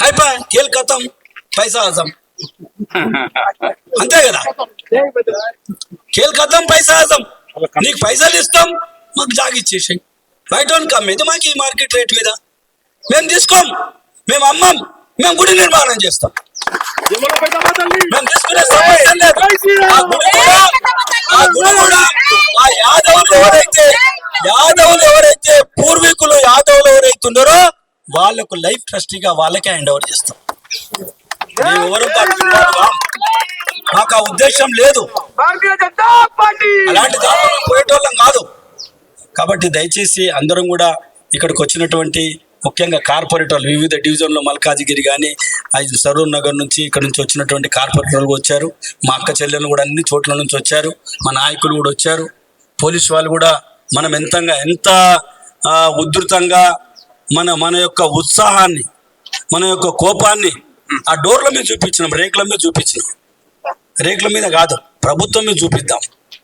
అయిపోయి ఖేల్ ఖతం, పైసా ఆజం, అంతే కదా. ఖేల్ ఖతం పైసా ఆజం, నీకు పైసలు ఇస్తాం, మాకు జాగా ఇచ్చేసాయి. బయట కమ్మేది మాకు ఈ మార్కెట్ రేట్ మీద, మేము తీసుకోం, మేము అమ్మం, మేము గుడి నిర్మాణం చేస్తాం. మేము తీసుకునే సమస్య లేదు. ఆ గుడి కూడా ఆ యాదవులు ఎవరైతే పూర్వీకులు యాదవులు ఎవరైతే ఉన్నారో వాళ్ళకు లైఫ్ ట్రస్టీగా వాళ్ళకే హ్యాండ్ ఓవర్ చేస్తాం. మేము ఎవరు మాకు ఆ ఉద్దేశం లేదు, అలాంటి దాంట్లో పోయేటోళ్ళం కాదు. కాబట్టి దయచేసి అందరం కూడా ఇక్కడికి వచ్చినటువంటి ముఖ్యంగా కార్పొరేటర్లు వివిధ డివిజన్లో మల్కాజిగిరి కానీ సరూర్ నగర్ నుంచి ఇక్కడ నుంచి వచ్చినటువంటి కార్పొరేటర్లు వచ్చారు. మా అక్క చెల్లెలు కూడా అన్ని చోట్ల నుంచి వచ్చారు. మా నాయకులు కూడా వచ్చారు. పోలీసు వాళ్ళు కూడా మనం ఎంత ఉధృతంగా మన యొక్క ఉత్సాహాన్ని, మన యొక్క కోపాన్ని ఆ డోర్ల మీద చూపించినాం, రేకుల మీద చూపించినాం. రేకుల మీద కాదు, ప్రభుత్వం మీద చూపిద్దాం.